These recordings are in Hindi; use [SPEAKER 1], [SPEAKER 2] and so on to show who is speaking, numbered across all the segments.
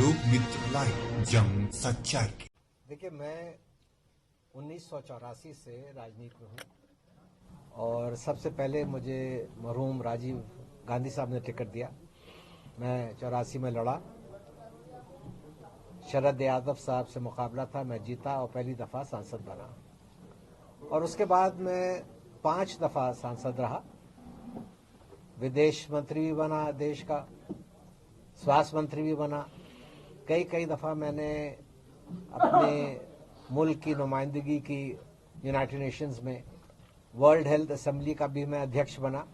[SPEAKER 1] लोक मित्र लाइव, जंग सच्चाई की।
[SPEAKER 2] देखिए, मैं 1984 से राजनीति में हूँ और सबसे पहले मुझे मरहूम राजीव गांधी साहब ने टिकट दिया। मैं 84 में लड़ा, शरद यादव साहब से मुकाबला था, मैं जीता और पहली दफ़ा सांसद बना। और उसके बाद मैं 5 दफ़ा सांसद रहा, विदेश मंत्री भी बना देश का, स्वास्थ्य मंत्री भी बना। कई दफ़ा मैंने अपने मुल्क की नुमाइंदगी की यूनाइटेड नेशंस में, वर्ल्ड हेल्थ असेंबली का भी मैं अध्यक्ष बना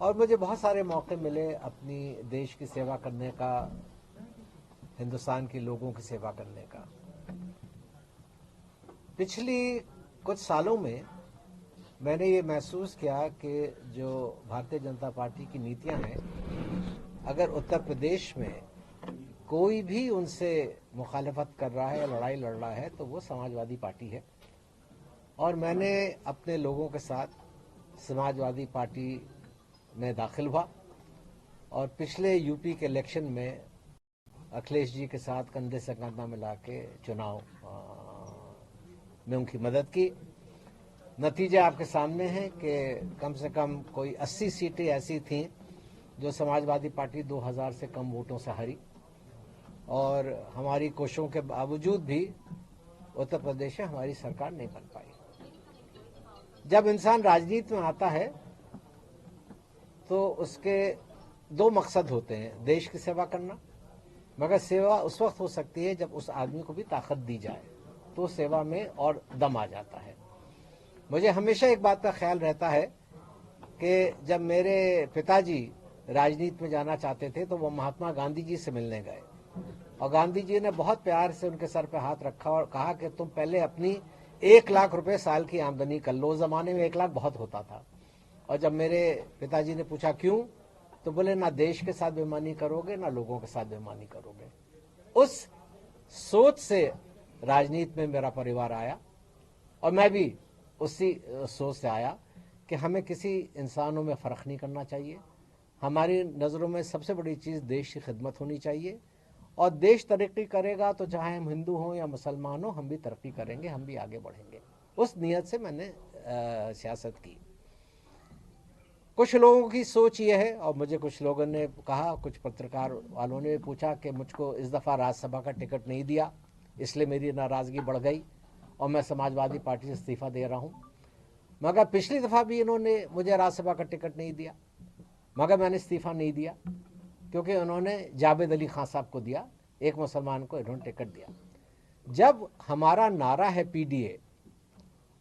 [SPEAKER 2] और मुझे बहुत सारे मौके मिले अपनी देश की सेवा करने का, हिंदुस्तान के लोगों की सेवा करने का। पिछली कुछ सालों में मैंने ये महसूस किया कि जो भारतीय जनता पार्टी की नीतियां हैं, अगर उत्तर प्रदेश में कोई भी उनसे मुखालफत कर रहा है या लड़ाई लड़ रहा है तो वो समाजवादी पार्टी है। और मैंने अपने लोगों के साथ समाजवादी पार्टी में दाखिल हुआ और पिछले यूपी के इलेक्शन में अखिलेश जी के साथ कंधे से कंधा मिला के चुनाव में उनकी मदद की। नतीजे आपके सामने हैं कि कम से कम कोई 80 सीटें ऐसी थीं जो समाजवादी पार्टी 2000 से कम वोटों से हारी और हमारी कोशिशों के बावजूद भी उत्तर प्रदेश में हमारी सरकार नहीं बन पाई। जब इंसान राजनीति में आता है तो उसके 2 मकसद होते हैं, देश की सेवा करना, मगर सेवा उस वक्त हो सकती है जब उस आदमी को भी ताकत दी जाए तो सेवा में और दम आ जाता है। मुझे हमेशा एक बात का ख्याल रहता है कि जब मेरे पिताजी राजनीति में जाना चाहते थे तो वो महात्मा गांधी जी से मिलने गए और गांधी जी ने बहुत प्यार से उनके सर पे हाथ रखा और कहा कि तुम पहले अपनी 1 लाख रुपए साल की आमदनी कर लो। उस जमाने में 1 लाख बहुत होता था। और जब मेरे पिताजी ने पूछा क्यों, तो बोले ना देश के साथ बेईमानी करोगे ना लोगों के साथ बेईमानी करोगे। उस सोच से राजनीति में मेरा परिवार आया और मैं भी उसी सोच से आया कि हमें किसी इंसानों में फ़र्क नहीं करना चाहिए। हमारी नज़रों में सबसे बड़ी चीज़ देश की खिदमत होनी चाहिए और देश तरक्की करेगा तो चाहे हम हिंदू हों या मुसलमान हों, हम भी तरक्की करेंगे, हम भी आगे बढ़ेंगे। उस नीयत से मैंने सियासत की। कुछ लोगों की सोच ये है और मुझे कुछ लोगों ने कहा, कुछ पत्रकार वालों ने पूछा कि मुझको इस दफ़ा राज्यसभा का टिकट नहीं दिया, इसलिए मेरी नाराज़गी बढ़ गई और मैं समाजवादी पार्टी से इस्तीफ़ा दे रहा हूँ। मगर पिछली दफ़ा भी इन्होंने मुझे राज्यसभा का टिकट नहीं दिया, मगर मैंने इस्तीफ़ा नहीं दिया क्योंकि उन्होंने जावेद अली खान साहब को दिया, एक मुसलमान को इन्होंने टिकट दिया। जब हमारा नारा है पीडीए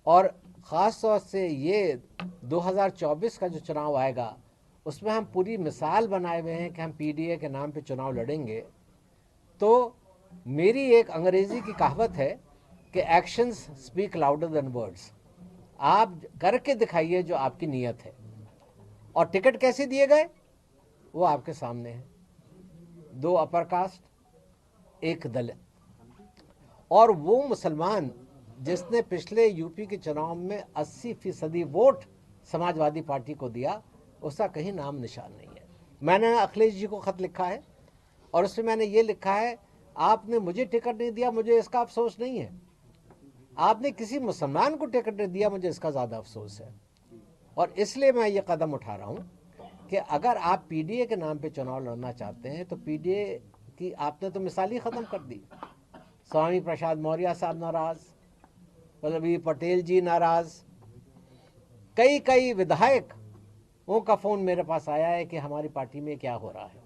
[SPEAKER 2] और ख़ास तौर से ये 2024 का जो चुनाव आएगा उसमें हम पूरी मिसाल बनाए हुए हैं कि हम पीडीए के नाम पे चुनाव लड़ेंगे, तो मेरी एक अंग्रेज़ी की कहावत है कि actions speak louder than words. आप करके दिखाइए जो आपकी नीयत है। और टिकट कैसे दिए गए वो आपके सामने है, 2 अपर कास्ट, 1 दलित। और वो मुसलमान जिसने पिछले यूपी के चुनाव में 80% वोट समाजवादी पार्टी को दिया, उसका कहीं नाम निशान नहीं है। मैंने अखिलेश जी को खत लिखा है और उसमें मैंने ये लिखा है, आपने मुझे टिकट नहीं दिया, मुझे इसका अफसोस नहीं है, आपने किसी मुसलमान को टिकट नहीं दिया, मुझे इसका ज़्यादा अफसोस है। और इसलिए मैं ये कदम उठा रहा हूँ कि अगर आप पीडीए के नाम पे चुनाव लड़ना चाहते हैं तो पीडीए की आपने तो मिसाल ही ख़त्म कर दी। स्वामी प्रसाद मौर्य साहब नाराज़, वल्लभी पटेल जी नाराज़, कई विधायकों का फ़ोन मेरे पास आया है कि हमारी पार्टी में क्या हो रहा है,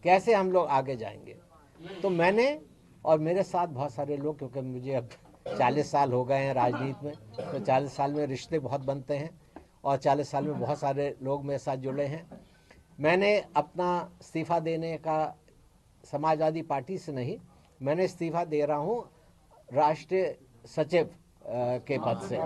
[SPEAKER 2] कैसे हम लोग आगे जाएंगे। तो मैंने और मेरे साथ बहुत सारे लोग, क्योंकि मुझे अब 40 साल हो गए हैं राजनीति में, तो 40 साल में रिश्ते बहुत बनते हैं और 40 साल में बहुत सारे लोग मेरे साथ जुड़े हैं। मैंने अपना इस्तीफ़ा देने का समाजवादी पार्टी से नहीं, मैंने इस्तीफ़ा दे रहा हूँ राष्ट्रीय सचिव के पद से,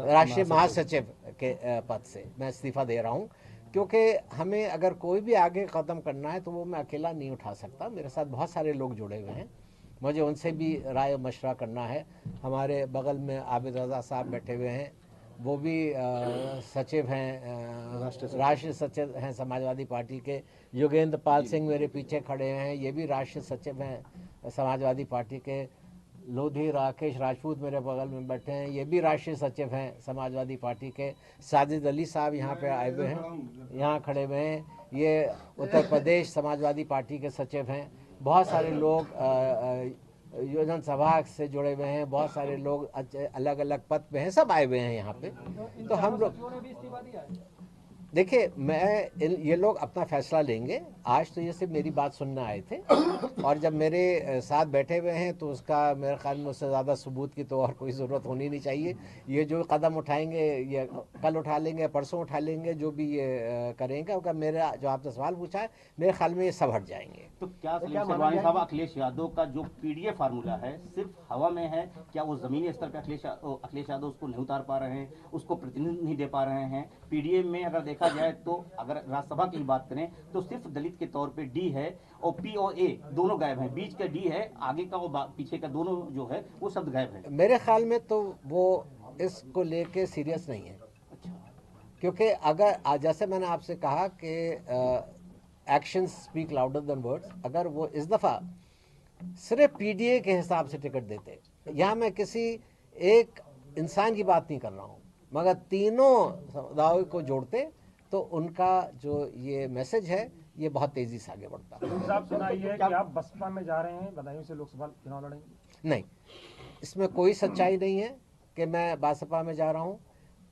[SPEAKER 2] राष्ट्रीय महासचिव के पद से मैं इस्तीफ़ा दे रहा हूँ, क्योंकि हमें अगर कोई भी आगे कदम करना है तो वो मैं अकेला नहीं उठा सकता। मेरे साथ बहुत सारे लोग जुड़े हुए हैं, मुझे उनसे भी राय मशवरा करना है। हमारे बगल में आबिद रज़ा साहब बैठे हुए हैं, वो भी सचिव हैं, राष्ट्रीय सचिव हैं समाजवादी पार्टी के। योगेंद्र पाल सिंह मेरे पीछे खड़े हैं, ये भी राष्ट्रीय सचिव हैं समाजवादी पार्टी के। लोधी राकेश राजपूत मेरे बगल में बैठे हैं, ये भी राष्ट्रीय सचिव हैं समाजवादी पार्टी के। साजिद अली साहब यहाँ पे आए हुए हैं, यहाँ खड़े हुए हैं, ये उत्तर प्रदेश समाजवादी पार्टी के सचिव हैं। बहुत सारे लोग योजना सभा से जुड़े हुए हैं, बहुत सारे लोग अलग अलग पद पे हैं, सब आए हुए हैं यहाँ पे। तो हम लोग देखिए, ये लोग अपना फैसला लेंगे। आज तो ये सिर्फ मेरी बात सुनने आए थे, और जब मेरे साथ बैठे हुए हैं तो उसका मेरे ख्याल में उससे ज़्यादा सबूत की तो और कोई ज़रूरत होनी नहीं चाहिए। ये जो कदम उठाएंगे ये कल उठा लेंगे, परसों उठा लेंगे, जो भी ये करेंगे। अगर मेरा जो आपने सवाल पूछा है, मेरे ख्याल में ये सब हट जाएंगे।
[SPEAKER 3] तो क्या शेरवानी साहब, अखिलेश यादव का जो पीडीए फार्मूला है सिर्फ हवा में है? क्या वो जमीनी स्तर पर अखिलेश यादव उसको नहीं उतार पा रहे हैं, उसको प्रतिनिधित्व नहीं दे पा रहे हैं? पीडीए में अगर देखा जाए तो अगर राज्यसभा की बात करें तो सिर्फ दलित के तौर पे डी है, और पी और ए दोनों गायब हैं। बीच का डी है, आगे का और पीछे का दोनों जो है वो शब्द गायब है।
[SPEAKER 2] मेरे ख्याल में तो वो इसको लेके सीरियस नहीं है।
[SPEAKER 3] अच्छा,
[SPEAKER 2] क्योंकि अगर जैसे मैंने आपसे कहा कि actions speak louder than words, अगर वो इस दफ़ा सिर्फ पीडीए के हिसाब से टिकट देते, यहाँ मैं किसी एक इंसान की बात नहीं कर रहा हूँ, मगर तीनों समुदायों को जोड़ते तो उनका जो ये मैसेज है ये बहुत तेजी से आगे बढ़ता है।
[SPEAKER 4] साहब, सुना है कि आप बसपा में जा रहे हैं, बदायूं से लोकसभा चुनाव लड़ेंगे?
[SPEAKER 2] नहीं, इसमें कोई सच्चाई नहीं है कि मैं बसपा में जा रहा हूँ।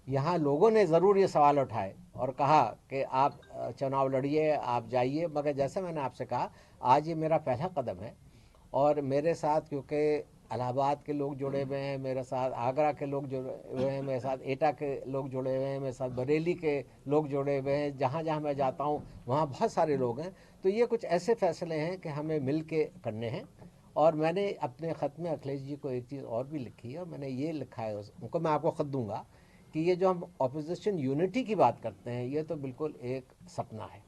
[SPEAKER 2] यहाँ लोगों ने ज़रूर ये सवाल उठाए और कहा कि आप चुनाव लड़िए, आप जाइए, मगर जैसे मैंने आपसे कहा, आज ये मेरा पहला कदम है। और मेरे साथ क्योंकि इलाहाबाद के लोग जुड़े हुए हैं, मेरे साथ आगरा के लोग जुड़े हुए हैं, मेरे साथ एटा के लोग जुड़े हुए हैं, मेरे साथ बरेली के लोग जुड़े हुए हैं। जहाँ जहाँ मैं जाता हूँ वहाँ बहुत सारे लोग हैं। तो ये कुछ ऐसे फैसले हैं कि हमें मिल के करने हैं। और मैंने अपने ख़त में अखिलेश जी को एक चीज़ और भी लिखी है, और मैंने ये लिखा है उनको, मैं आपको ख़त दूँगा कि ये जो हम अपोजिशन यूनिटी की बात करते हैं, ये तो बिल्कुल एक सपना है।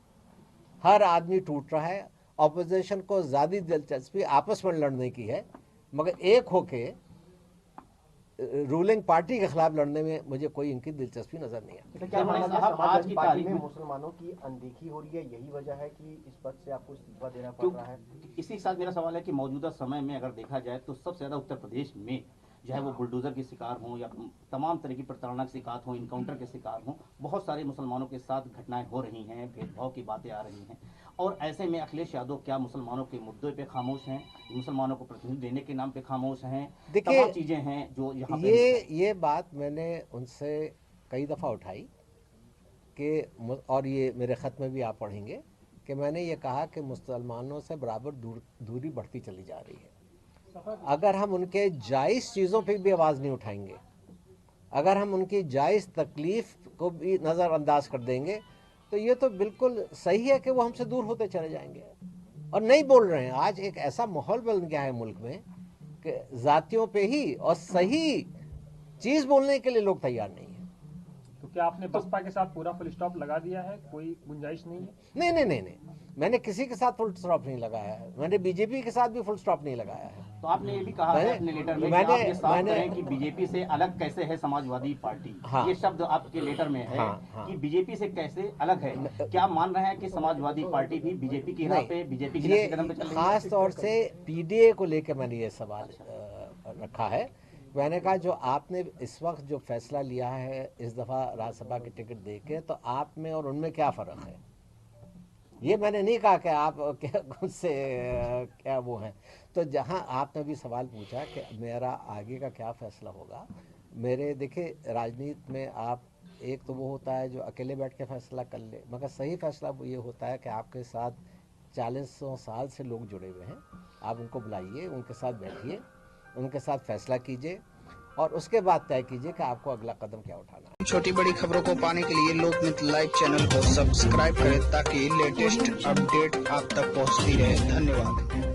[SPEAKER 2] हर आदमी टूट रहा है। अपोजिशन को ज़्यादा दिलचस्पी आपस में लड़ने की है, मगर एक होके रूलिंग पार्टी के खिलाफ लड़ने में मुझे कोई इनकी दिलचस्पी नजर नहीं आती।
[SPEAKER 5] क्या समाजवादी पार्टी में मुसलमानों की अनदेखी हो रही है, यही वजह है कि इस पद से आपको इस्तीफा देना पड़ रहा है?
[SPEAKER 3] इसी के साथ मेरा सवाल है कि मौजूदा समय में अगर देखा जाए तो सबसे ज्यादा उत्तर प्रदेश में, चाहे वो बुलडोजर के शिकार हों या तमाम तरह की प्रताड़ना के शिकार हों, इनकाउंटर के शिकार हों, बहुत सारे मुसलमानों के साथ घटनाएं हो रही हैं, भेदभाव की बातें आ रही हैं। और ऐसे में अखिलेश यादव क्या मुसलमानों के मुद्दों पे खामोश हैं, मुसलमानों को प्रतिनिधित्व देने के नाम पे खामोश हैं? तमाम चीजें हैं जो यहाँ पे
[SPEAKER 2] ये बात मैंने उनसे कई दफ़ा उठाई कि, और ये मेरे ख़त में भी आप पढ़ेंगे कि मैंने ये कहा कि मुसलमानों से बराबर दूरी बढ़ती चली जा रही है। अगर हम उनके जायज़ चीज़ों पे भी आवाज़ नहीं उठाएंगे, अगर हम उनकी जायज़ तकलीफ़ को भी नज़रअंदाज कर देंगे, तो ये तो बिल्कुल सही है कि वो हमसे दूर होते चले जाएंगे। और नहीं बोल रहे हैं, आज एक ऐसा माहौल बन गया है मुल्क में कि जातियों पे ही और सही चीज़ बोलने के लिए लोग तैयार नहीं है।
[SPEAKER 4] तो क्या आपने बसपा के साथ पूरा फुल स्टॉप लगा दिया है, कोई गुंजाइश नहीं है?
[SPEAKER 2] नहीं नहीं नहीं नहीं, मैंने किसी के साथ फुल स्टॉप नहीं लगाया है, मैंने बीजेपी के साथ भी फुल स्टॉप नहीं लगाया है।
[SPEAKER 3] तो आपने ये भी कहा है अपने लेटर में कि आप ये साफ करें कि बीजेपी से अलग कैसे है समाजवादी पार्टी।
[SPEAKER 2] हाँ, ये
[SPEAKER 3] शब्द आपके लेटर में है। हाँ, कि बीजेपी से कैसे अलग है। क्या मान रहे हैं कि समाजवादी पार्टी भी बीजेपी की राह पे, बीजेपी के कदम पे चल रही है?
[SPEAKER 2] खास तौर से पीडीए को लेकर मैंने ये सवाल रखा है। मैंने कहा जो आपने इस वक्त जो फैसला लिया है इस दफ़ा राज्यसभा की टिकट देके, तो आप में और उनमें क्या फ़र्क है? ये मैंने नहीं कहा कि आप उससे क्या वो हैं। तो जहाँ आपने भी सवाल पूछा कि मेरा आगे का क्या फ़ैसला होगा, मेरे देखिए राजनीति में आप एक तो वो होता है जो अकेले बैठ के फैसला कर ले, मगर सही फैसला वो ये होता है कि आपके साथ 40 साल से लोग जुड़े हुए हैं, आप उनको बुलाइए, उनके साथ बैठिए, उनके साथ फैसला कीजिए और उसके बाद तय कीजिए कि आपको अगला कदम क्या उठाना है।
[SPEAKER 6] छोटी बड़ी खबरों को पाने के लिए लोकमित्र लाइव चैनल को सब्सक्राइब करें ताकि लेटेस्ट अपडेट आप तक पहुंचती रहे। धन्यवाद।